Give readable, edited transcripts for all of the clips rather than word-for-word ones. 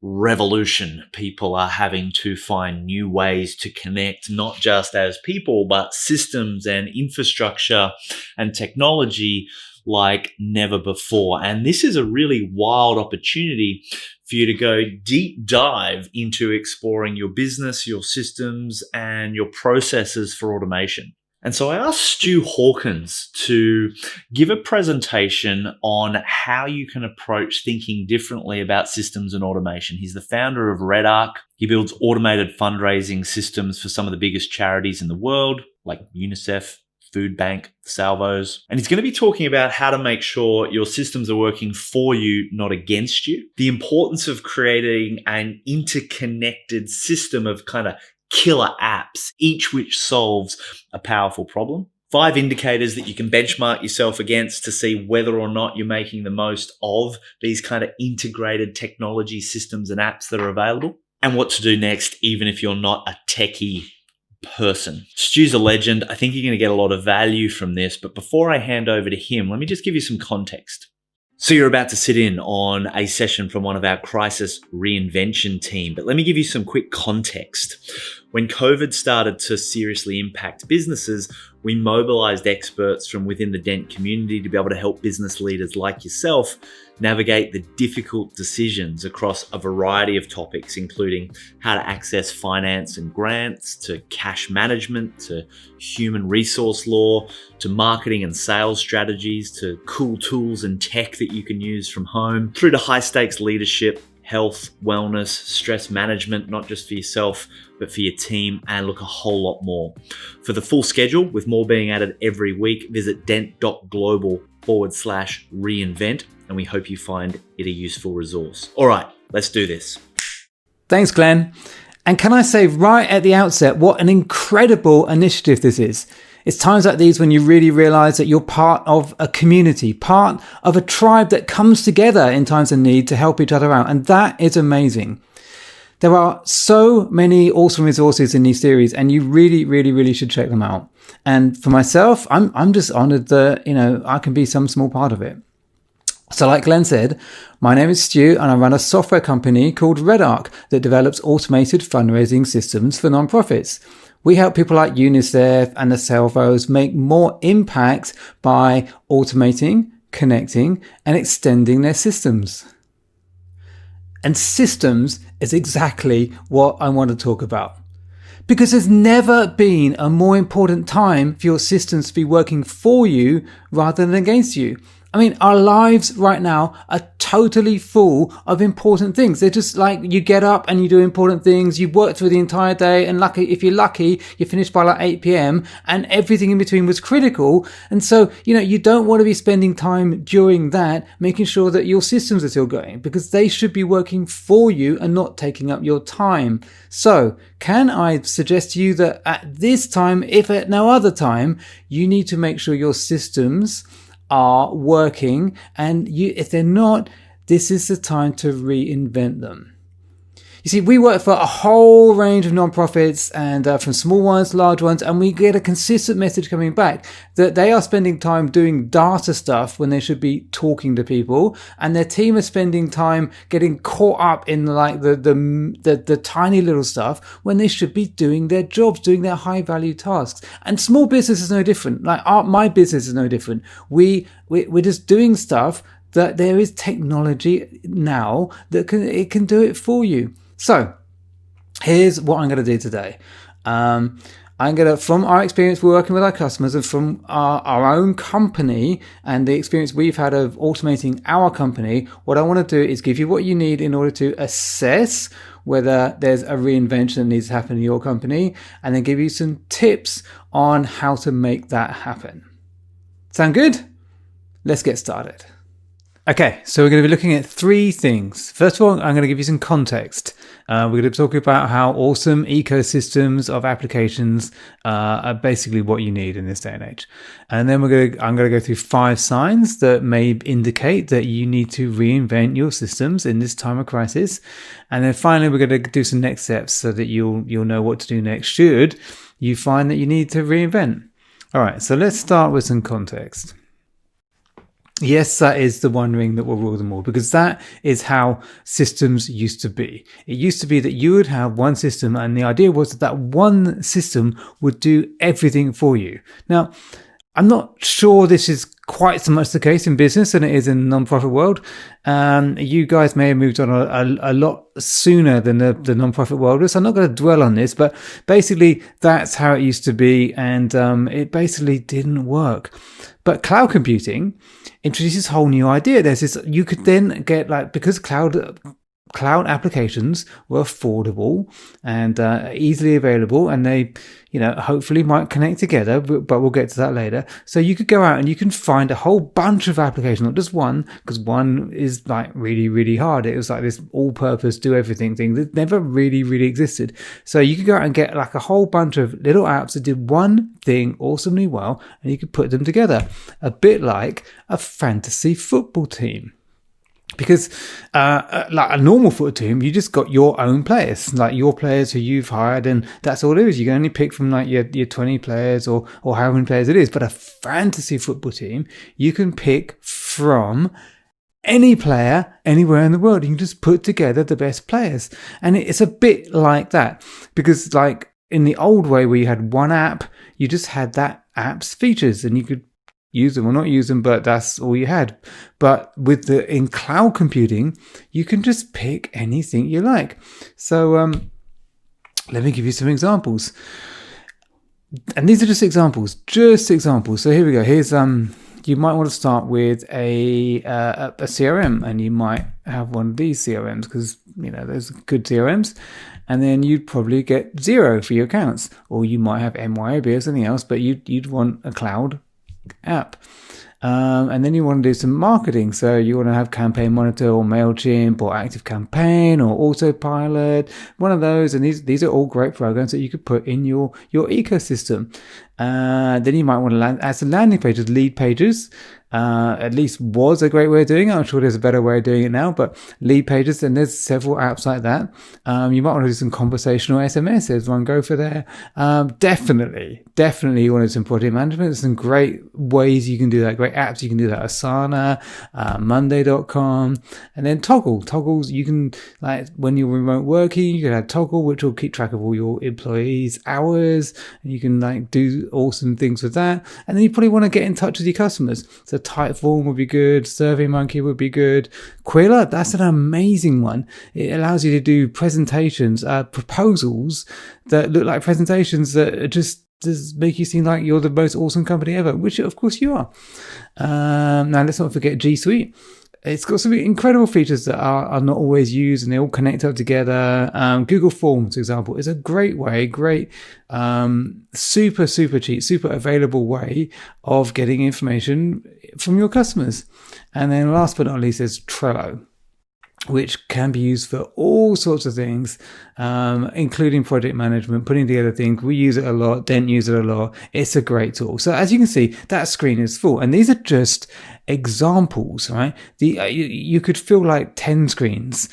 revolution. People are having to find new ways to connect, not just as people, but systems and infrastructure and technology like never before. And this is a really wild opportunity for you to go deep dive into exploring your business, your systems, and your processes for automation. And so I asked Stu Hawkins to give a presentation on how you can approach thinking differently about systems and automation. He's the founder of RedArc. He builds automated fundraising systems for some of the biggest charities in the world, like UNICEF, Food Bank, Salvos. And he's going to be talking about how to make sure your systems are working for you, not against you. The importance of creating an interconnected system of kind of killer apps, each which solves a powerful problem. 5 indicators that you can benchmark yourself against to see whether or not you're making the most of these kind of integrated technology systems and apps that are available. And what to do next, even if you're not a techie person. Stu's a legend. I think you're going to get a lot of value from this. But before I hand over to him, let me just give you some context. So you're about to sit in on a session from one of our crisis reinvention team, but let me give you some quick context. When COVID started to seriously impact businesses, we mobilized experts from within the Dent community to be able to help business leaders like yourself navigate the difficult decisions across a variety of topics, including how to access finance and grants, to cash management, to human resource law, to marketing and sales strategies, to cool tools and tech that you can use from home, through to high stakes leadership, health, wellness, stress management, not just for yourself, but for your team, and look, a whole lot more. For the full schedule, with more being added every week, visit dent.global/reinvent, and we hope you find it a useful resource. All right, let's do this. Thanks, Glenn. And can I say right at the outset, what an incredible initiative this is. It's times like these when you really realize that you're part of a community, part of a tribe that comes together in times of need to help each other out. And that is amazing. There are so many awesome resources in these series, and you really should check them out. And for myself, I'm just honored that, I can be some small part of it. So like Glenn said, my name is Stu and I run a software company called RedArc that develops automated fundraising systems for nonprofits. We help people like UNICEF and the Salvos make more impact by automating, connecting, and extending their systems. And systems is exactly what I want to talk about. Because there's never been a more important time for your systems to be working for you rather than against you. I mean, our lives right now are totally full of important things. They're just like you get up and you do important things. You work through the entire day, and if you're lucky, you finish by like 8 p.m. and everything in between was critical. And so, you don't want to be spending time during that making sure that your systems are still going, because they should be working for you and not taking up your time. So can I suggest to you that at this time, if at no other time, you need to make sure your systems are working, and if they're not, this is the time to reinvent them. You see, we work for a whole range of nonprofits, and from small ones to large ones, and we get a consistent message coming back that they are spending time doing data stuff when they should be talking to people, and their team is spending time getting caught up in like the tiny little stuff when they should be doing their jobs, doing their high value tasks. And small business is no different. Like my business is no different. We're just doing stuff that there is technology now that can do it for you. So here's what I'm going to do today. I'm going to, from our experience working with our customers and from our own company and the experience we've had of automating our company, what I want to do is give you what you need in order to assess whether there's a reinvention that needs to happen in your company, and then give you some tips on how to make that happen. Sound good? Let's get started. Okay, so we're going to be looking at 3 things. First of all, I'm going to give you some context. We're going to talk about how awesome ecosystems of applications are basically what you need in this day and age. And then I'm going to go through 5 signs that may indicate that you need to reinvent your systems in this time of crisis. And then finally, we're going to do some next steps so that you'll know what to do next should you find that you need to reinvent. All right, so let's start with some context. Yes, that is the one ring that will rule them all, because that is how systems used to be. It used to be that you would have one system, and the idea was that that one system would do everything for you. Now, I'm not sure this is quite so much the case in business than it is in the non-profit world. You guys may have moved on a lot sooner than the non-profit world. So I'm not going to dwell on this, but basically that's how it used to be, and it basically didn't work. But cloud computing introduces this whole new idea. There's this, you could then get, like, because cloud applications were affordable and easily available, and they, hopefully might connect together, but we'll get to that later. So you could go out and you can find a whole bunch of applications, not just one, because one is like really, really hard. It was like this all-purpose do everything thing that never really, really existed. So you could go out and get like a whole bunch of little apps that did one thing awesomely well, and you could put them together, a bit like a fantasy football team. Because like a normal football team, you just got your own players, like your players who you've hired, and that's all it is. You can only pick from like your 20 players or however many players it is. But a fantasy football team, you can pick from any player anywhere in the world. You can just put together the best players. And it's a bit like that, because like in the old way where you had one app, you just had that app's features and you could use them or not use them, but that's all you had. But in cloud computing, you can just pick anything you like. So let me give you some examples. And these are just examples. So here we go. Here's you might want to start with a CRM, and you might have one of these CRMs, because there's good CRMs, and then you'd probably get Xero for your accounts, or you might have MYOB or something else, but you'd want a cloud app. And then you want to do some marketing, so you want to have Campaign Monitor or MailChimp or Active Campaign or Autopilot, one of those. And these are all great programs that you could put in your ecosystem. Then you might want to add some landing pages, lead pages. At least was a great way of doing it. I'm sure there's a better way of doing it now, but lead pages, and there's several apps like that. You might want to do some conversational SMS. There's one go for there. Definitely you want to do some project management. There's some great ways you can do that, great apps you can do that. Asana, Monday.com, and then Toggles. You can, like, when you're remote working, you can have Toggle, which will keep track of all your employees' hours, and you can like do awesome things with that. And then you probably want to get in touch with your customers. So Typeform would be good, SurveyMonkey would be good. Quilla, that's an amazing one. It allows you to do presentations, proposals that look like presentations that just make you seem like you're the most awesome company ever, which of course you are. Now let's not forget G Suite. It's got some incredible features that are not always used, and they all connect up together. Google Forms, for example, is a great way, super cheap, super available way of getting information from your customers. And then last but not least, there's Trello, which can be used for all sorts of things, including project management, putting together things. We use it a lot, Dent use it a lot. It's a great tool. So as you can see, that screen is full. And these are just examples, right? You could fill like 10 screens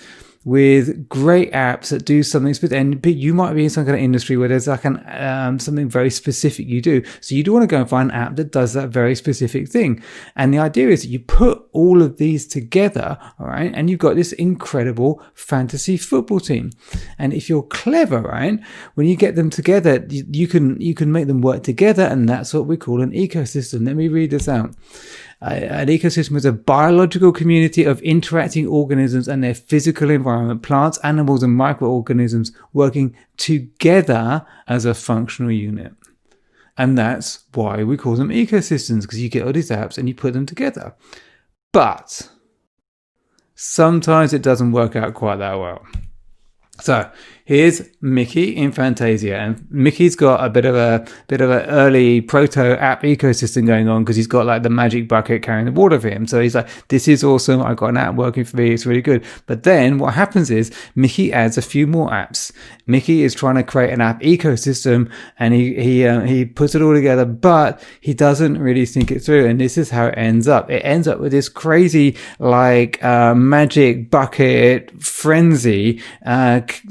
with great apps that do something specific. But you might be in some kind of industry where there's like something very specific you do. So you do want to go and find an app that does that very specific thing. And the idea is that you put all of these together, all right, and you've got this incredible fantasy football team. And if you're clever, right, when you get them together, you can make them work together, and that's what we call an ecosystem. Let me read this out. An ecosystem is a biological community of interacting organisms and their physical environment, plants, animals, and microorganisms working together as a functional unit. And that's why we call them ecosystems, because you get all these apps and you put them together. But sometimes it doesn't work out quite that well. So here's Mickey in Fantasia, and Mickey's got a bit of an early proto app ecosystem going on, because he's got like the magic bucket carrying the water for him. So he's like, this is awesome. I've got an app working for me. It's really good. But then what happens is Mickey adds a few more apps. Mickey is trying to create an app ecosystem, and he puts it all together, but he doesn't really think it through. And this is how it ends up. It ends up with this crazy like magic bucket frenzy,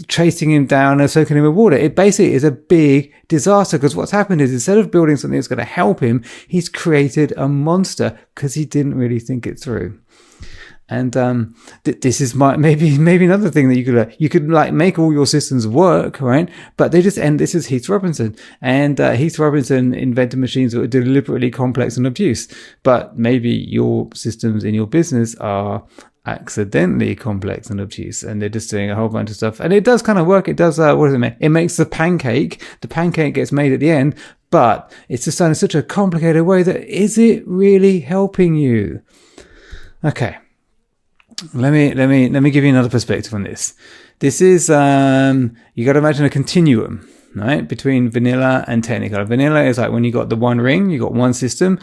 chasing beating him down and soaking him with water. It basically is a big disaster, because what's happened is, instead of building something that's going to help him, he's created a monster because he didn't really think it through. And this is maybe another thing that you could like make all your systems work, right? But they just end. This is Heath Robinson, and Heath Robinson invented machines that were deliberately complex and obtuse. But maybe your systems in your business are accidentally complex and obtuse, and they're just doing a whole bunch of stuff. And it does kind of work. It does. What does it make? It makes the pancake. The pancake gets made at the end, but it's just done in such a complicated way that, is it really helping you? Okay. Let me give you another perspective on this. This is you got to imagine a continuum, right, between vanilla and technicolor. Vanilla is like when you got the one ring, you got one system,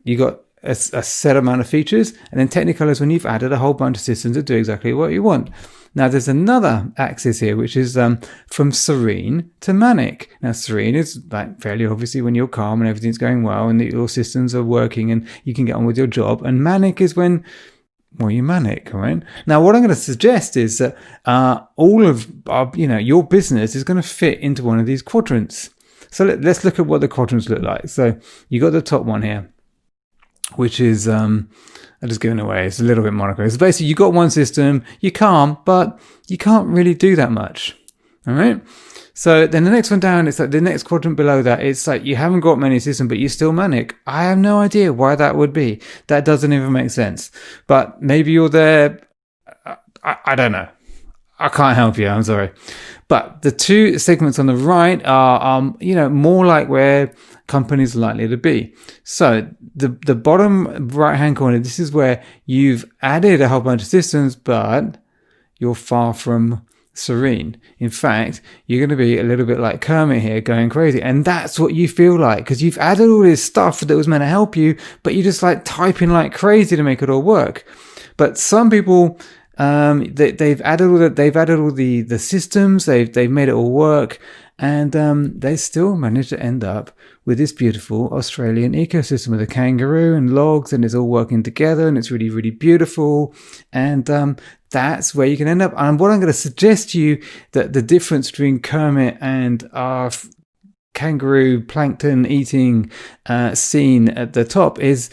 you got a set amount of features, and then technicolor is when you've added a whole bunch of systems that do exactly what you want. Now, there's another axis here, which is from serene to manic. Now, serene is like fairly obviously when you're calm and everything's going well and your systems are working and you can get on with your job. And manic is when, well, you're manic, right? Now, what I'm going to suggest is that all of your business is going to fit into one of these quadrants. So let's look at what the quadrants look like. So you got the top one here, which is I'm just giving away. It's a little bit monochromatic. So basically, you got one system, you're calm, but you can't really do that much. All right. So then the next one down, it's like the next quadrant below that. It's like you haven't got many systems, but you're still manic. I have no idea why that would be. That doesn't even make sense. But maybe you're there. I don't know. I can't help you. I'm sorry. But the two segments on the right are, more like where companies are likely to be. So the bottom right-hand corner, this is where you've added a whole bunch of systems, but you're far from serene. In fact, you're going to be a little bit like Kermit here, going crazy. And that's what you feel like, because you've added all this stuff that was meant to help you, but you're just like typing like crazy to make it all work. But some people, they've added all the systems, they've made it all work, and they still manage to end up with this beautiful Australian ecosystem with a kangaroo and logs, and it's all working together, and it's really, really beautiful. And that's where you can end up. And what I'm going to suggest to you, that the difference between Kermit and our kangaroo plankton eating scene at the top is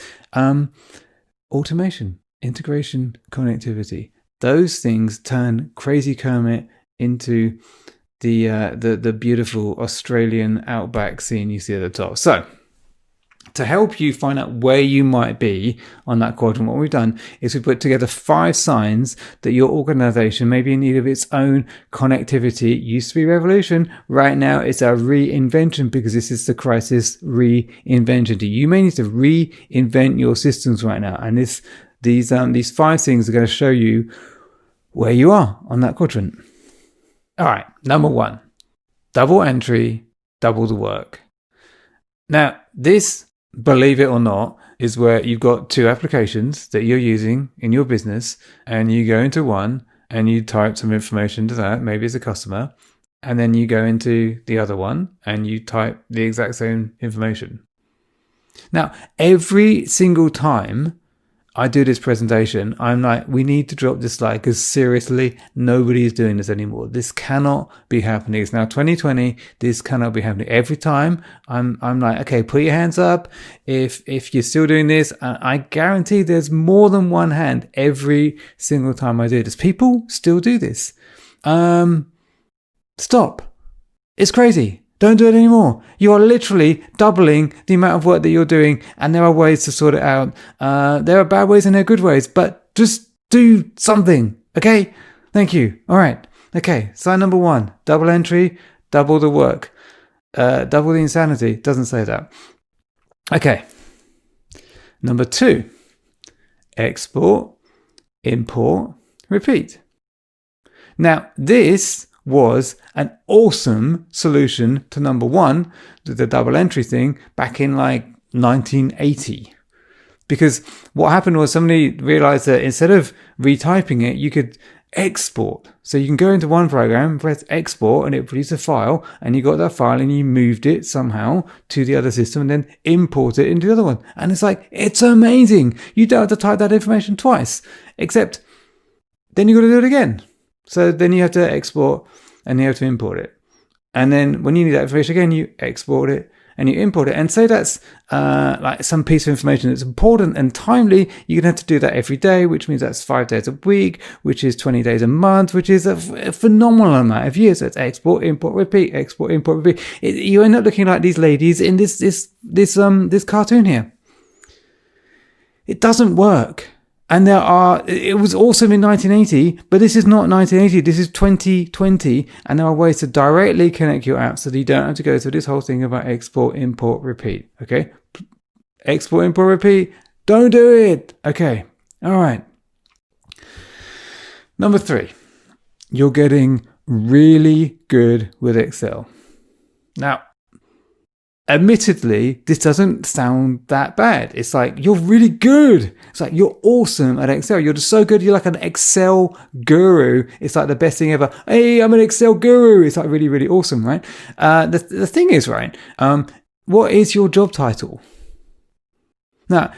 automation, integration, connectivity. Those things turn crazy Kermit into the beautiful Australian outback scene you see at the top. So to help you find out where you might be on that quadrant, what we've done is we put together 5 signs that your organization may be in need of its own connectivity. It used to be revolution. Right now it's a reinvention, because this is the crisis reinvention. You may need to reinvent your systems right now. And these 5 things are going to show you where you are on that quadrant. All right, number 1, double entry, double the work. Now, this, believe it or not, is where you've got 2 applications that you're using in your business, and you go into one and you type some information to that, maybe it's a customer, and then you go into the other one and you type the exact same information. Now, every single time I do this presentation, I'm like, we need to drop this slide, because seriously, nobody is doing this anymore. This cannot be happening. It's now 2020. This cannot be happening. Every time I'm like, okay, put your hands up if you're still doing this. And I guarantee there's more than one hand every single time I do this. People still do this. Stop. It's crazy. Don't do it anymore. You are literally doubling the amount of work that you're doing, and there are ways to sort it out. There are bad ways and there are good ways, but just do something, okay? Thank you. All right. Okay, sign number 1, double entry, double the work. Double the insanity. Doesn't say that. Okay. Number 2, export, import, repeat. Now, this was an awesome solution to number 1, the double entry thing, back in like 1980. Because what happened was somebody realized that instead of retyping it, you could export. So you can go into one program, press export, and it produces a file, and you got that file and you moved it somehow to the other system and then import it into the other one. And it's like, it's amazing. You don't have to type that information twice, except then you got to do it again. So then you have to export and you have to import it. And then when you need that information again, you export it and you import it. And say that's like some piece of information that's important and timely, you're going to have to do that every day, which means that's 5 days a week, which is 20 days a month, which is a phenomenal amount of years. So it's export, import, repeat, export, import, repeat. You end up looking like these ladies in this cartoon here. It doesn't work. And it was awesome in 1980, but this is not 1980, this is 2020. And there are ways to directly connect your app so that you don't have to go through this whole thing about export, import, repeat. Okay? Export, import, repeat. Don't do it. Okay. All right. Number 3, you're getting really good with Excel. Now, admittedly, this doesn't sound that bad. It's like, you're really good. It's like, you're awesome at Excel. You're just so good. You're like an Excel guru. It's like the best thing ever. Hey, I'm an Excel guru. It's like really, really awesome, right? The thing is, right, what is your job title? Now,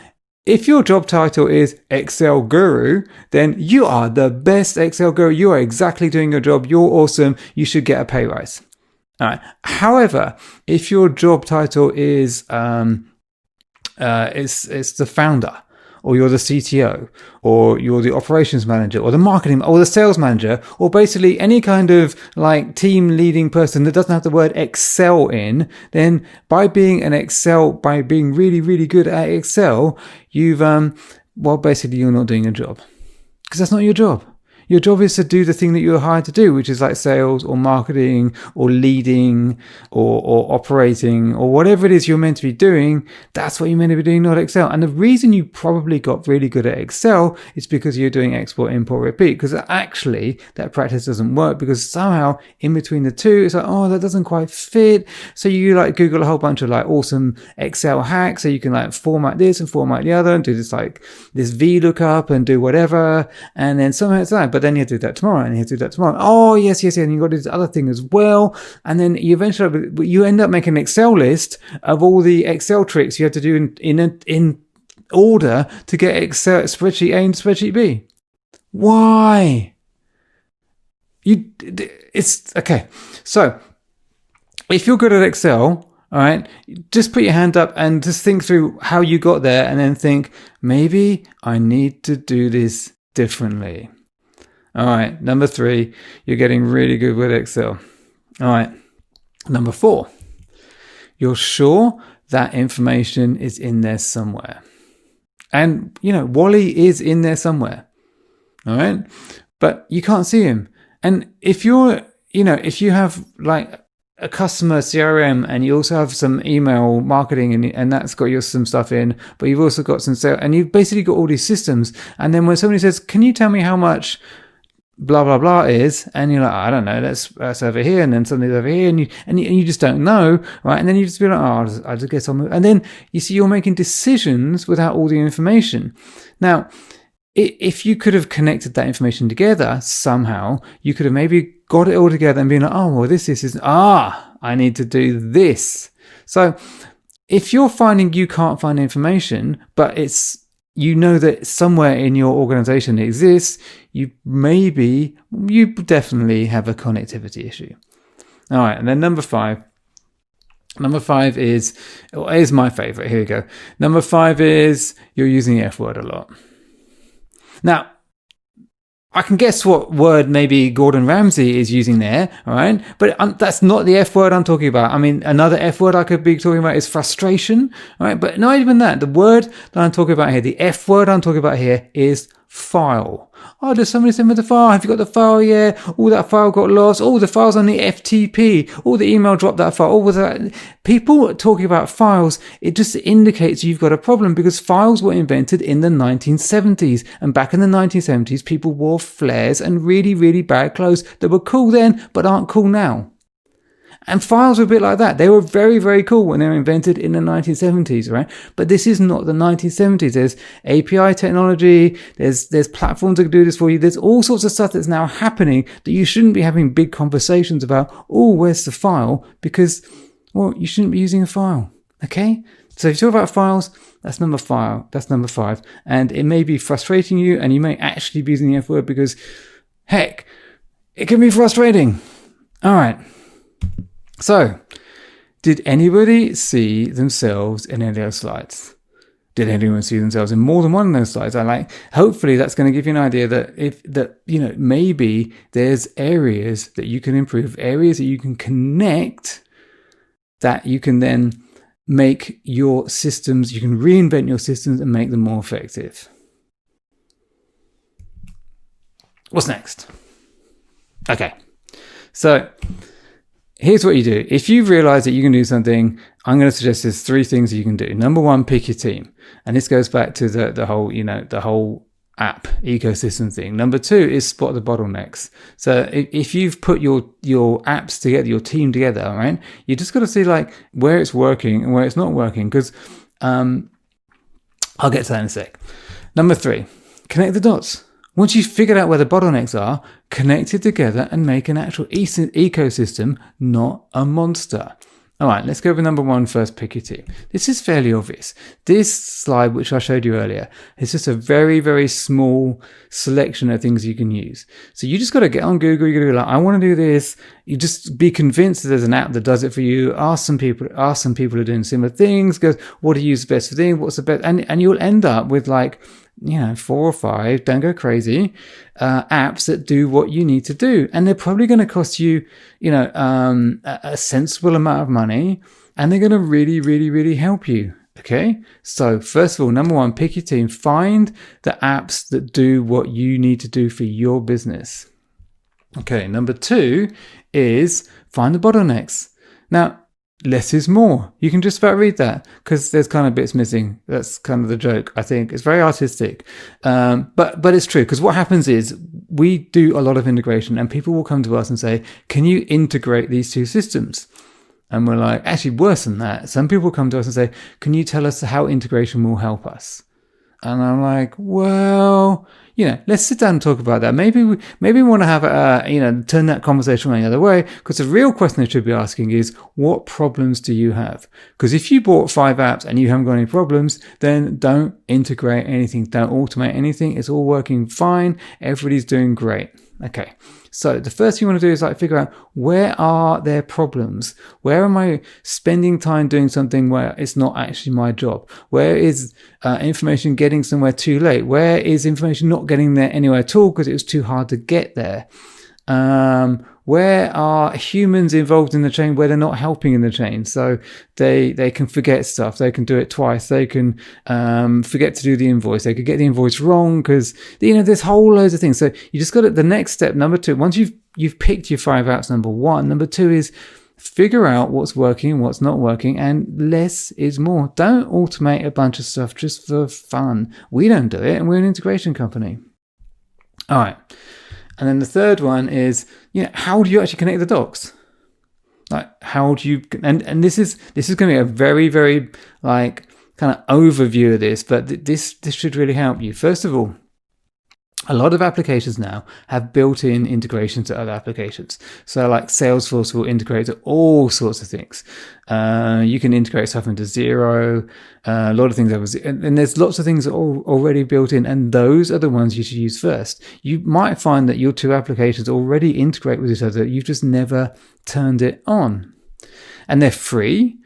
if your job title is Excel guru, then you are the best Excel guru. You are exactly doing your job. You're awesome. You should get a pay rise. All right. However, if your job title is it's the founder, or you're the CTO, or you're the operations manager, or the marketing, or the sales manager, or basically any kind of like team leading person that doesn't have the word Excel in, then by being really, really good at Excel, you've basically you're not doing a job, because that's not your job. Your job is to do the thing that you're hired to do, which is like sales or marketing or leading or operating or whatever it is you're meant to be doing. That's what you're meant to be doing, not Excel. And the reason you probably got really good at Excel is because you're doing export, import, repeat. Because actually that practice doesn't work, because somehow in between the two, it's like, oh, that doesn't quite fit. So you like Google a whole bunch of like awesome Excel hacks so you can like format this and format the other and do this like this VLOOKUP and do whatever. And then somehow it's like, but then you have to do that tomorrow, and you have to do that tomorrow. Oh, yes. And you got this other thing as well. And then you eventually, you end up making an Excel list of all the Excel tricks you have to do in order to get Excel spreadsheet A and spreadsheet B. Why? It's okay. So if you're good at Excel, all right, just put your hand up and just think through how you got there, and then think, maybe I need to do this differently. All right, number 3, you're getting really good with Excel. All right, number 4, you're sure that information is in there somewhere. And, Wally is in there somewhere. All right, but you can't see him. And if if you have like a customer CRM and you also have some email marketing and that's got some stuff in, but you've also got some sales, and you've basically got all these systems. And then when somebody says, can you tell me how much blah blah blah is, and you're like, I don't know, that's over here, and then something's over here, and you just don't know, right? And then you just be like, oh, I'll just get on. And then you see you're making decisions without all the information. Now, if you could have connected that information together somehow, you could have maybe got it all together and been like, oh, well, this is I need to do this. So if you're finding you can't find information, but that somewhere in your organization it exists, you definitely have a connectivity issue. All right, and then number 5 is my favorite. Here we go. Number 5 is you're using the F word a lot. Now, I can guess what word maybe Gordon Ramsay is using there, all right? But that's not the F word I'm talking about. I mean, another F word I could be talking about is frustration, all right? But not even that. The word that I'm talking about here, the F word I'm talking about here is file. Oh, does somebody send me the file? Have you got the file? Yeah. Oh, that file got lost. Oh, the file's on the FTP. Oh, the email dropped that file. Oh, was that? People talking about files, it just indicates you've got a problem, because files were invented in the 1970s. And back in the 1970s, people wore flares and really, really bad clothes that were cool then, but aren't cool now. And files were a bit like that. They were very, very cool when they were invented in the 1970s, right? But this is not the 1970s. There's API technology. There's platforms that can do this for you. There's all sorts of stuff that's now happening that you shouldn't be having big conversations about. Oh, where's the file? Because, well, you shouldn't be using a file. Okay? So if you talk about files, that's number 5. That's number 5. And it may be frustrating you, and you may actually be using the F word because, heck, it can be frustrating. All right. So, did anybody see themselves in any of those slides? Did anyone see themselves in more than one of those slides? Hopefully that's going to give you an idea that maybe there's areas that you can improve, areas that you can connect, that you can then make your systems, you can reinvent your systems and make them more effective. What's next? Okay. So here's what you do. If you realize that you can do something, I'm going to suggest there's 3 things you can do. Number 1, pick your team. And this goes back to the whole app ecosystem thing. Number 2 is spot the bottlenecks. So if you've put your apps together, your team together, right, you just got to see like where it's working and where it's not working. Because I'll get to that in a sec. Number 3, connect the dots. Once you've figured out where the bottlenecks are, connect it together and make an actual ecosystem, not a monster. All right, let's go with number 1 first, pick your team. This is fairly obvious. This slide, which I showed you earlier, is just a very, very small selection of things you can use. So you just got to get on Google. You got to be like, I want to do this. You just be convinced that there's an app that does it for you. Ask some people who are doing similar things. Go, what do you use best for things? What's the best? And you'll end up with like, 4 or 5, don't go crazy, apps that do what you need to do. And they're probably going to cost you, a sensible amount of money, and they're going to really, really, really help you. Okay. So first of all, number 1, pick your team, find the apps that do what you need to do for your business. Okay. Number 2 is find the bottlenecks. Now, less is more. You can just about read that because there's kind of bits missing. That's kind of the joke, I think. It's very artistic. But it's true, because what happens is we do a lot of integration and people will come to us and say, can you integrate these 2 systems? And we're like, actually worse than that. Some people come to us and say, can you tell us how integration will help us? And I'm like, well, let's sit down and talk about that. Maybe we want to have turn that conversation around the other way, because the real question they should be asking is, what problems do you have? Because if you bought 5 apps and you haven't got any problems, then don't integrate anything. Don't automate anything. It's all working fine. Everybody's doing great. Okay. So the first thing you want to do is figure out, where are their problems? Where am I spending time doing something where it's not actually my job? Where is information getting somewhere too late? Where is information not getting there anywhere at all because it was too hard to get there? Where are humans involved in the chain where they're not helping in the chain? So they can forget stuff. They can do it twice. They can forget to do the invoice. They could get the invoice wrong because, there's whole loads of things. So you just got to, the next step, number 2, once you've picked your 5 apps, number 1, number 2 is figure out what's working and what's not working, and less is more. Don't automate a bunch of stuff just for fun. We don't do it, and we're an integration company. All right. And then the third one is, how do you actually connect the dots? Like, how do you, and this is going to be a very, very kind of overview of this, but this should really help you. First of all, a lot of applications now have built-in integrations to other applications. So like Salesforce will integrate to all sorts of things. You can integrate stuff into Xero, a lot of things. And there's lots of things that are already built in, and those are the ones you should use first. You might find that your 2 applications already integrate with each other. You've just never turned it on. And they're free.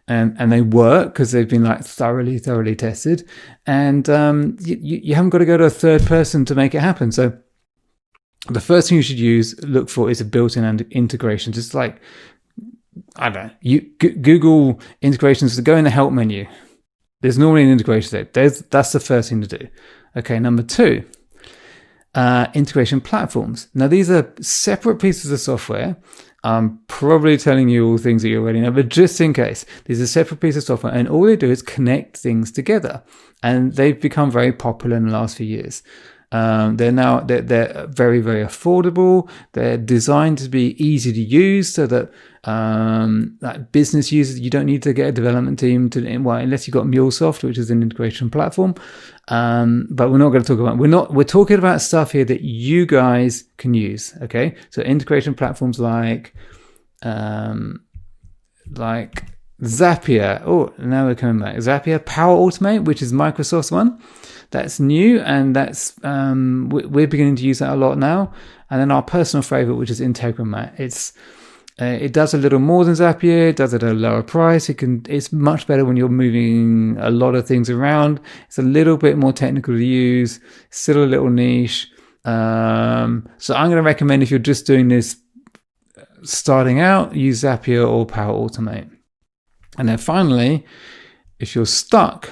And they work because they've been thoroughly tested, and you haven't got to go to a third person to make it happen. So the first thing you should look for is a built-in integration. Just I don't know, Google integrations. Go in the help menu. There's normally an integration there. That's the first thing to do. Okay, number 2, integration platforms. Now these are separate pieces of software. I'm probably telling you all things that you already know, but just in case, these are separate pieces of software, and all they do is connect things together. And they've become very popular in the last few years. They're very, very affordable. They're designed to be easy to use, so that business users, you don't need to get a development team unless you've got MuleSoft, which is an integration platform. But we're not going to talk about, we're talking about stuff here that you guys can use. Okay. So integration platforms like Zapier. Oh, now we're coming back. Zapier, Power Automate, which is Microsoft's one. That's new, and that's we're beginning to use that a lot now. And then our personal favorite, which is Integromat. It does a little more than Zapier. It does it at a lower price. It's much better when you're moving a lot of things around. It's a little bit more technical to use. Still a little niche. So I'm going to recommend, if you're just doing this starting out, use Zapier or Power Automate. And then finally, if you're stuck,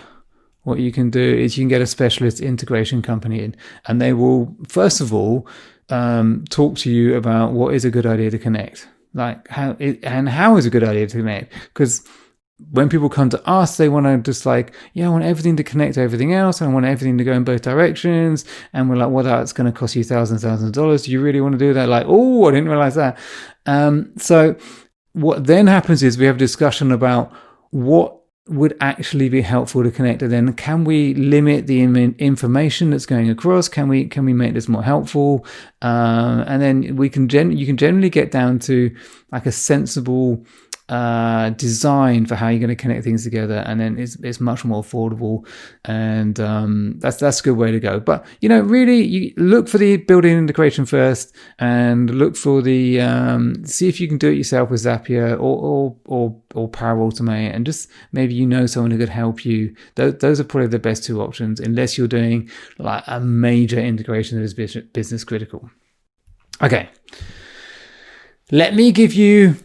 what you can do is you can get a specialist integration company in, and they will, first of all, talk to you about what is a good idea to connect. Like how is a good idea to connect? Because when people come to us, they want to just like, I want everything to connect to everything else. I want everything to go in both directions. And we're like, well, that's going to cost you thousands of dollars. Do you really want to do that? Like, oh, I didn't realize that. So what then happens is we have a discussion about what would actually be helpful to connect, and then can we limit the information that's going across? Can we make this more helpful? And then you can generally get down to like a sensible design for how you're going to connect things together, and then it's much more affordable, and that's a good way to go. But really, you look for the built-in integration first, and look for the see if you can do it yourself with Zapier or Power Automate, and just maybe someone who could help you. Those are probably the best two options, unless you're doing like a major integration that is business critical. Okay, let me give you.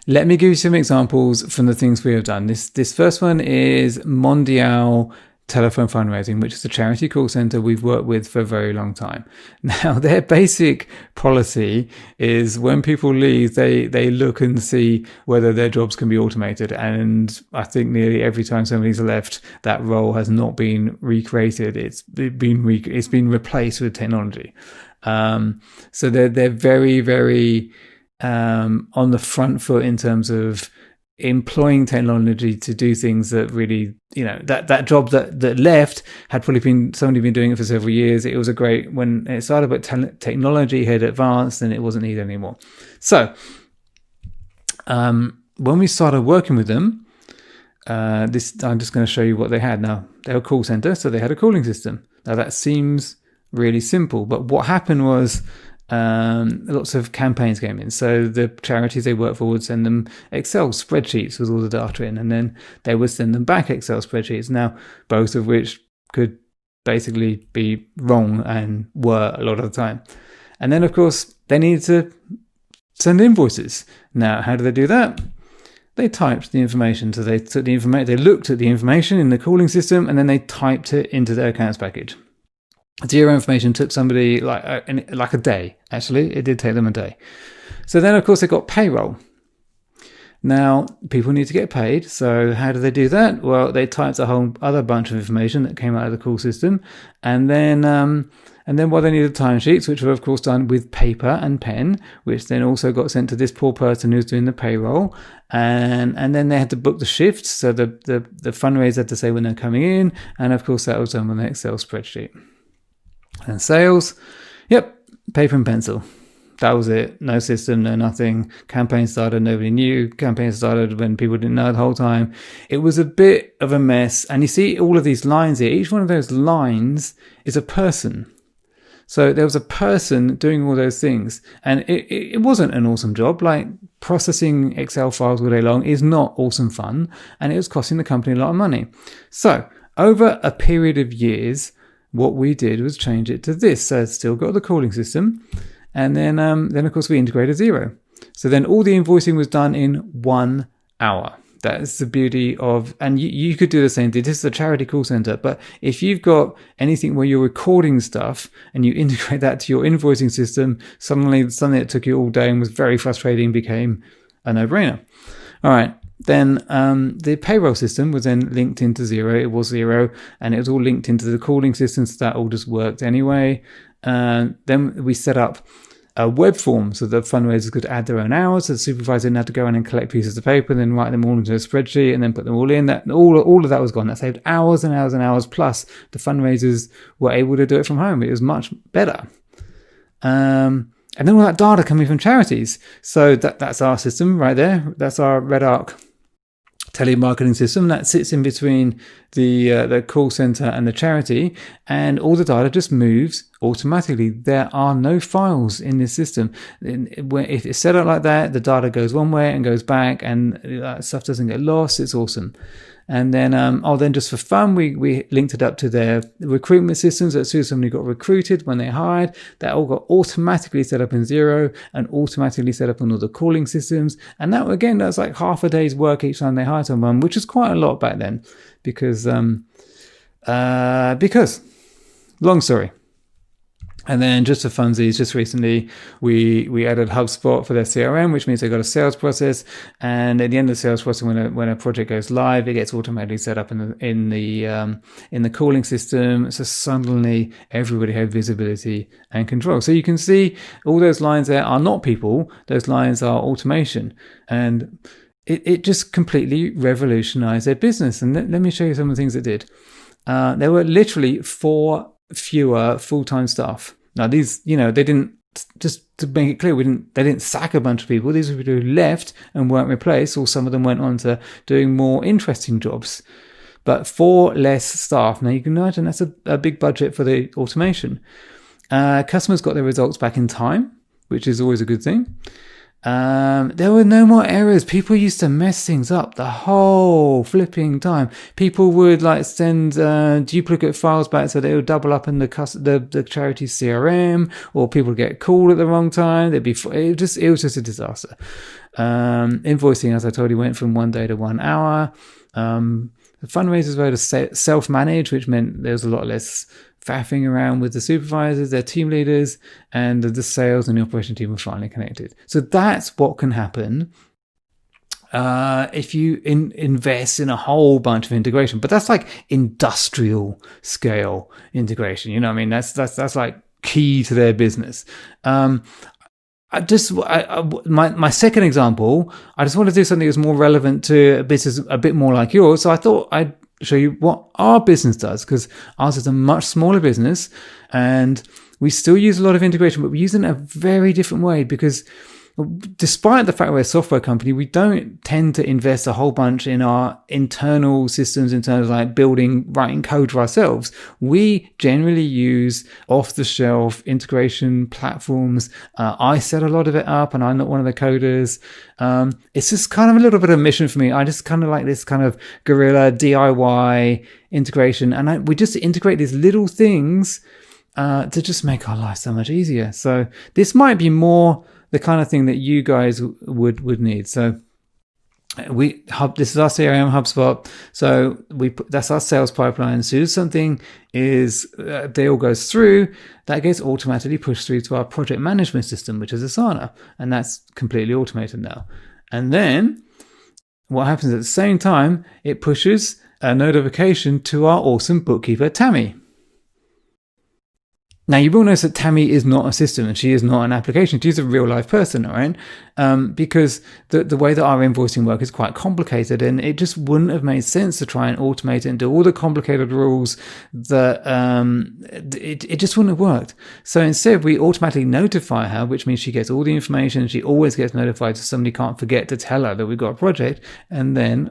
Let me give you some examples from the things we have done. This first one is Mondial Telephone Fundraising, which is a charity call center we've worked with for a very long time. Now, their basic policy is when people leave, they look and see whether their jobs can be automated. And I think nearly every time somebody's left, that role has not been recreated. It's been replaced with technology. So they're very, very on the front foot in terms of employing technology to do things that really, that job that left had probably somebody been doing it for several years. It was a great, when it started, but technology had advanced and it wasn't needed anymore. So when we started working with them, I'm just going to show you what they had. Now, they're a call center, so they had a calling system. Now that seems really simple, but what happened was lots of campaigns came in. So the charities they work for would send them Excel spreadsheets with all the data in, and then they would send them back Excel spreadsheets. Now, both of which could basically be wrong and were a lot of the time. And then, of course, they needed to send invoices. Now, how do they do that? They typed the information. So they took the information, they looked at the information in the calling system, and then they typed it into their accounts package. Zero information took somebody like a day. Actually, it did take them a day. So then, of course, they got payroll. Now, people need to get paid. So how do they do that? Well, they typed a whole other bunch of information that came out of the call system, and then they needed timesheets, which were of course done with paper and pen, which then also got sent to this poor person who's doing the payroll, and then they had to book the shifts. So the fundraiser had to say when they're coming in, and of course that was done on an Excel spreadsheet. And sales, paper and pencil. That was it. No system, no nothing. Campaign started, nobody knew. Campaign started when people didn't know the whole time. It was a bit of a mess. And you see all of these lines here. Each one of those lines is a person. So there was a person doing all those things. And it wasn't an awesome job. Like, processing Excel files all day long is not awesome fun. And it was costing the company a lot of money. So over a period of years, what we did was change it to this. So it's still got the calling system. And then of course, we integrated Xero. So then all the invoicing was done in 1 hour. That is the beauty of, and you could do the same thing. This is a charity call center, but if you've got anything where you're recording stuff and you integrate that to your invoicing system, suddenly something that took you all day and was very frustrating became a no-brainer. All right. Then the payroll system was then linked into Xero. It was Xero, and it was all linked into the calling system, so that all just worked anyway. Then we set up a web form so that fundraisers could add their own hours. So the supervisor didn't have to go in and collect pieces of paper and then write them all into a spreadsheet and then put them all in. That all of that was gone. That saved hours and hours and hours. Plus, the fundraisers were able to do it from home. It was much better. And then all that data coming from charities. So that's our system right there. That's our Red Arc telemarketing system that sits in between the call center and the charity, and all the data just moves automatically. There are no files in this system. If it's set up like that, the data goes one way and goes back, and stuff doesn't get lost. It's awesome. And then, then just for fun, we linked it up to their recruitment systems. As soon as somebody got recruited, when they hired, that all got automatically set up in Xero and automatically set up on all the calling systems. And that's like half a day's work each time they hired someone, which is quite a lot back then, because long story. And then just for funsies, just recently we added HubSpot for their CRM, which means they got a sales process. And at the end of the sales process, when a project goes live, it gets automatically set up in the calling system. So suddenly everybody has visibility and control. So you can see all those lines there are not people; those lines are automation, and it just completely revolutionized their business. And let me show you some of the things it did. There were literally 4 fewer full-time staff. Now these, they didn't, just to make it clear, they didn't sack a bunch of people. These were people who left and weren't replaced, or some of them went on to doing more interesting jobs. But 4 less staff. Now you can imagine that's a big budget for the automation. Customers got their results back in time, which is always a good thing. There were no more errors. People used to mess things up the whole flipping time. People would send duplicate files back, so they would double up in the charity CRM, or people would get called at the wrong time. It was just a disaster. Invoicing, as I told you, went from 1 day to 1 hour. The fundraisers were to self-manage, which meant there was a lot less faffing around with the supervisors, their team leaders, and the sales and the operation team were finally connected. So that's what can happen if you invest in a whole bunch of integration. But that's like industrial scale integration. You know what I mean? That's like key to their business. My second example, I just want to do something that's more relevant to a business a bit more like yours. So I thought I'd show you what our business does, because ours is a much smaller business and we still use a lot of integration, but we use it in a very different way, because despite the fact we're a software company, we don't tend to invest a whole bunch in our internal systems in terms of writing code for ourselves. We generally use off-the-shelf integration platforms. I set a lot of it up, and I'm not one of the coders. It's just kind of a little bit of a mission for me. I just kind of like this kind of guerrilla DIY integration, and we just integrate these little things to just make our life so much easier. So this might be more the kind of thing that you guys would need. So this is our CRM HubSpot. So that's our sales pipeline. As soon as something deal goes through, that gets automatically pushed through to our project management system, which is Asana, and that's completely automated now. And then what happens at the same time, it pushes a notification to our awesome bookkeeper, Tammy. Now, you will notice that Tammy is not a system and she is not an application. She's a real life person, all right? Because the way that our invoicing work is quite complicated, and it just wouldn't have made sense to try and automate it and do all the complicated rules that it just wouldn't have worked. So instead, we automatically notify her, which means she gets all the information. She always gets notified, so somebody can't forget to tell her that we've got a project. And then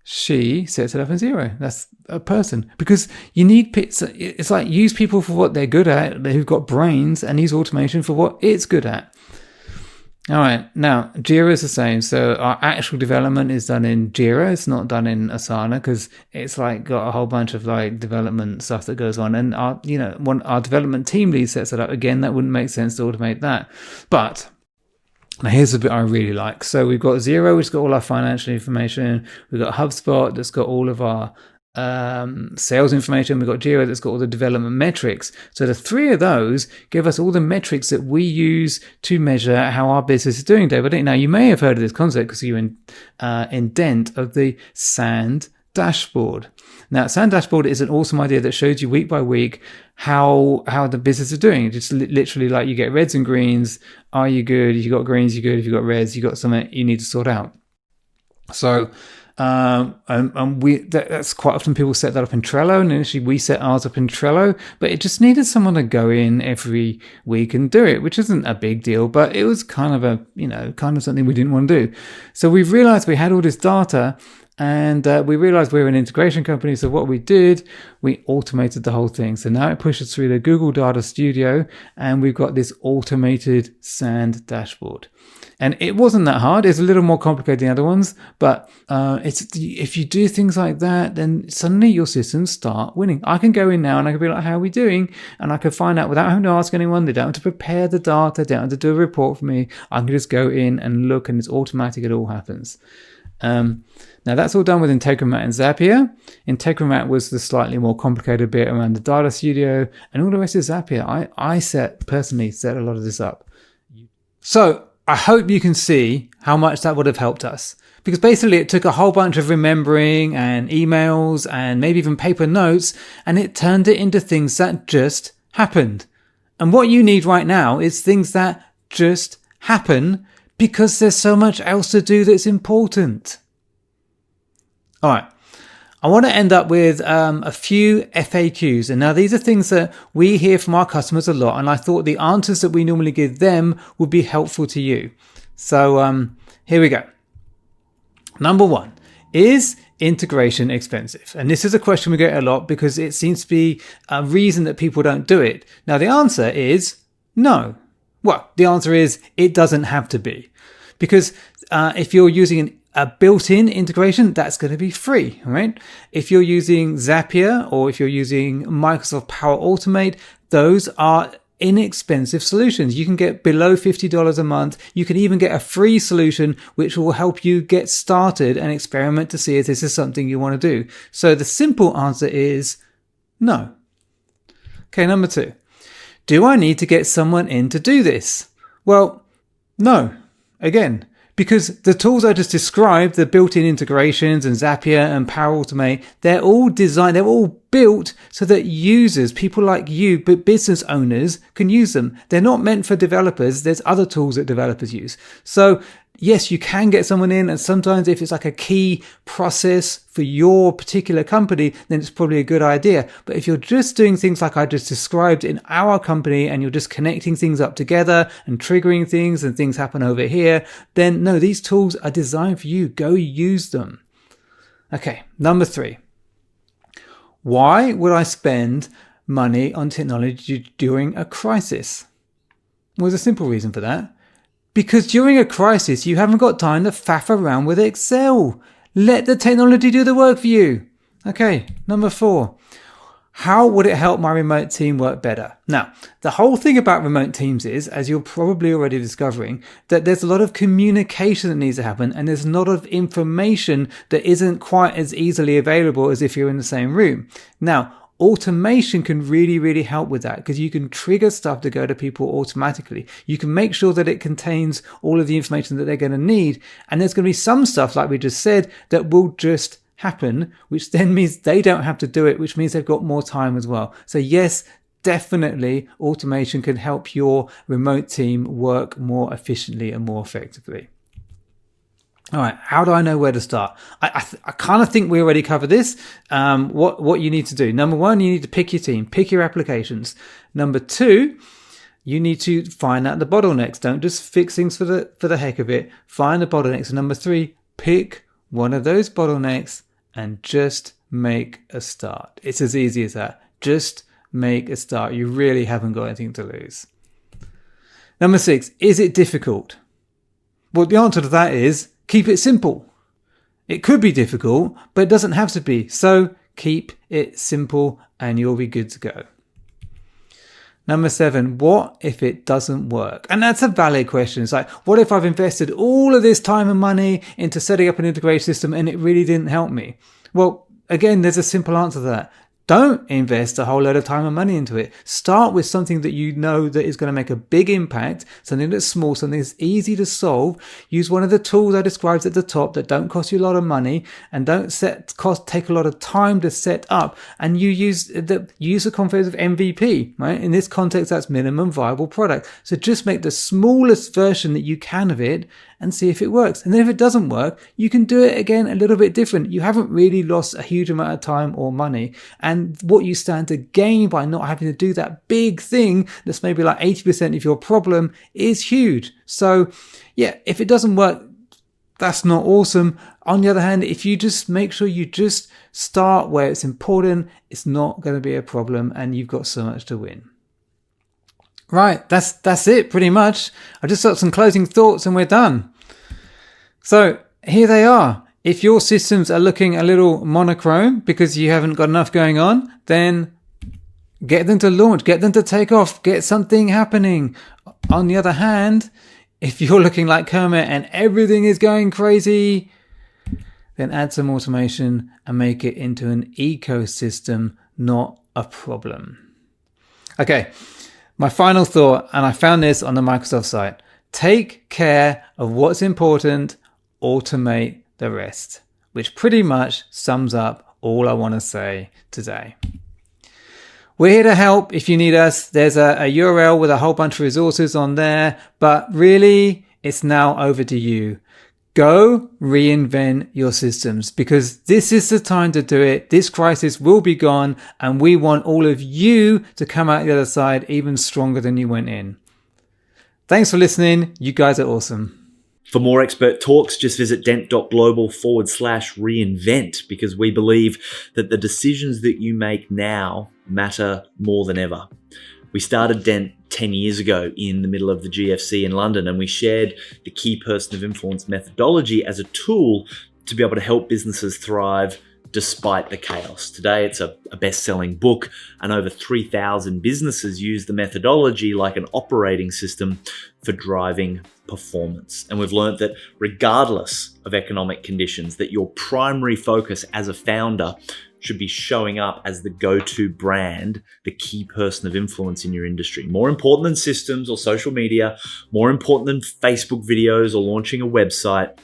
she sets it up in Xero. That's a person, because you need it's like use people for what they're good at, who've got brains, and use automation for what it's good at. All right, now Jira is the same. So our actual development is done in Jira. It's not done in Asana, because it's got a whole bunch of development stuff that goes on, and our development team lead sets it up. Again, that wouldn't make sense to automate that. But now here's the bit I really like. So we've got Xero, which has got all our financial information. We've got HubSpot, that's got all of our sales information. We've got Jira, that's got all the development metrics. So the 3 of those give us all the metrics that we use to measure how our business is doing day by day. Now, you may have heard of this concept because you're in Dent of the SAND dashboard. Now, SAND dashboard is an awesome idea that shows you week by week how the business is doing. It's just literally you get reds and greens. Are you good? If you got greens, you're good. If you got reds, you got something you need to sort out. So That's quite often people set that up in Trello, and initially we set ours up in Trello, but it just needed someone to go in every week and do it, which isn't a big deal, but it was kind of something we didn't want to do. So we realized we had all this data, and we realized we were an integration company. So what we did, we automated the whole thing. So now it pushes through the Google Data Studio, and we've got this automated sand dashboard. And it wasn't that hard. It's a little more complicated than the other ones, but if you do things like that, then suddenly your systems start winning. I can go in now and I can be like, how are we doing? And I can find out without having to ask anyone. They don't have to prepare the data. They don't have to do a report for me. I can just go in and look, and it's automatic. It all happens. Now that's all done with Integromat and Zapier. Integromat was the slightly more complicated bit around the Data Studio, and all the rest is Zapier. I personally set a lot of this up. So I hope you can see how much that would have helped us, because basically it took a whole bunch of remembering and emails and maybe even paper notes, and it turned it into things that just happened. And what you need right now is things that just happen, because there's so much else to do that's important. All right. I want to end up with a few FAQs. And now these are things that we hear from our customers a lot, and I thought the answers that we normally give them would be helpful to you. So here we go. Number one, is integration expensive? And this is a question we get a lot because it seems to be a reason that people don't do it. Now the answer is no. Well, the answer is it doesn't have to be, because if you're using a built-in integration, that's going to be free, right? If you're using Zapier or if you're using Microsoft Power Automate, those are inexpensive solutions. You can get below $50 a month. You can even get a free solution, which will help you get started and experiment to see if this is something you want to do. So the simple answer is no. Okay, number two. Do I need to get someone in to do this? Well, no. Again, because the tools I just described, the built-in integrations and Zapier and Power Automate, they're all designed, they're all built so that users, people like you, but business owners can use them. They're not meant for developers. There's other tools that developers use. So yes, you can get someone in, and sometimes if it's like a key process for your particular company, then it's probably a good idea. But if you're just doing things like I just described in our company, and you're just connecting things up together and triggering things and things happen over here, then no, these tools are designed for you. Go use them. Okay, number three. Why would I spend money on technology during a crisis? Well, there's a simple reason for that. Because during a crisis, you haven't got time to faff around with Excel. Let the technology do the work for you. Okay, number four. How would it help my remote team work better? Now, the whole thing about remote teams is, as you're probably already discovering, that there's a lot of communication that needs to happen, and there's a lot of information that isn't quite as easily available as if you're in the same room. Now, automation can really, really help with that, because you can trigger stuff to go to people automatically. You can make sure that it contains all of the information that they're going to need. And there's going to be some stuff, like we just said, that will just happen, which then means they don't have to do it, which means they've got more time as well. So yes, definitely automation can help your remote team work more efficiently and more effectively. All right, how do I know where to start? I kind of think we already covered this. What you need to do. Number one, you need to pick your team, pick your applications. Number two, you need to find out the bottlenecks. Don't just fix things for the heck of it. Find the bottlenecks. And number three, pick one of those bottlenecks and just make a start. It's as easy as that. Just make a start. You really haven't got anything to lose. Number six, is it difficult? Well, the answer to that is keep it simple. It could be difficult, but it doesn't have to be. So keep it simple and you'll be good to go. Number seven, what if it doesn't work? And that's a valid question. It's like, what if I've invested all of this time and money into setting up an integration system and it really didn't help me? Well, again, there's a simple answer to that. Don't invest a whole load of time and money into it. Start with something that you know that is going to make a big impact, something that's small, something that's easy to solve. Use one of the tools I described at the top that don't cost you a lot of money and don't take a lot of time to set up. And you use the concept of MVP, right? In this context, that's minimum viable product. So just make the smallest version that you can of it and see if it works. And then if it doesn't work, you can do it again a little bit different. You haven't really lost a huge amount of time or money. And what you stand to gain by not having to do that big thing that's maybe like 80% of your problem is huge. So yeah, if it doesn't work, that's not awesome. On the other hand, if you just make sure you just start where it's important, it's not going to be a problem and you've got so much to win. Right, that's it pretty much. I just got some closing thoughts and we're done. So here they are. If your systems are looking a little monochrome because you haven't got enough going on, then get them to launch, get them to take off, get something happening. On the other hand, if you're looking like Kermit and everything is going crazy, then add some automation and make it into an ecosystem, not a problem. Okay, my final thought, and I found this on the Microsoft site. Take care of what's important, automate the rest, which pretty much sums up all I want to say today. We're here to help if you need us. There's a URL with a whole bunch of resources on there, but really it's now over to you. Go reinvent your systems because this is the time to do it. This crisis will be gone and we want all of you to come out the other side even stronger than you went in. Thanks for listening. You guys are awesome. For more expert talks, just visit dent.global/reinvent because we believe that the decisions that you make now matter more than ever. We started Dent 10 years ago in the middle of the GFC in London, and we shared the key person of influence methodology as a tool to be able to help businesses thrive despite the chaos. Today, it's a best-selling book, and over 3,000 businesses use the methodology like an operating system for driving performance. And we've learned that regardless of economic conditions, that your primary focus as a founder should be showing up as the go-to brand, the key person of influence in your industry. More important than systems or social media, more important than Facebook videos or launching a website,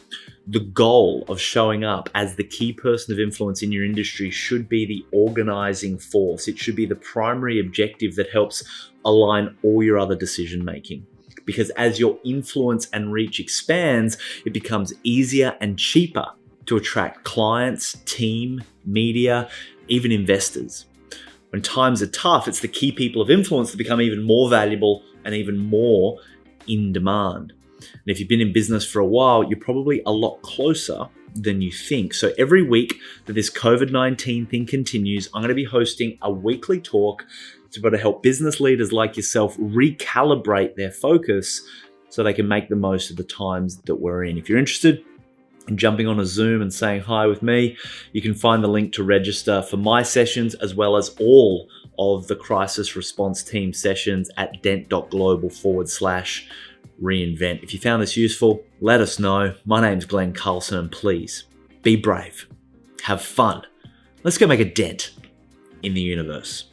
the goal of showing up as the key person of influence in your industry should be the organizing force. It should be the primary objective that helps align all your other decision making. Because as your influence and reach expands, it becomes easier and cheaper to attract clients, team, media, even investors. When times are tough, it's the key people of influence that become even more valuable and even more in demand. And if you've been in business for a while, you're probably a lot closer than you think. So every week that this COVID-19 thing continues, I'm going to be hosting a weekly talk to be able to help business leaders like yourself recalibrate their focus so they can make the most of the times that we're in. If you're interested in jumping on a Zoom and saying hi with me, you can find the link to register for my sessions as well as all of the crisis response team sessions at dent.global/reinvent. If you found this useful, let us know. My name's Glenn Carlson, and please be brave, have fun. Let's go make a dent in the universe.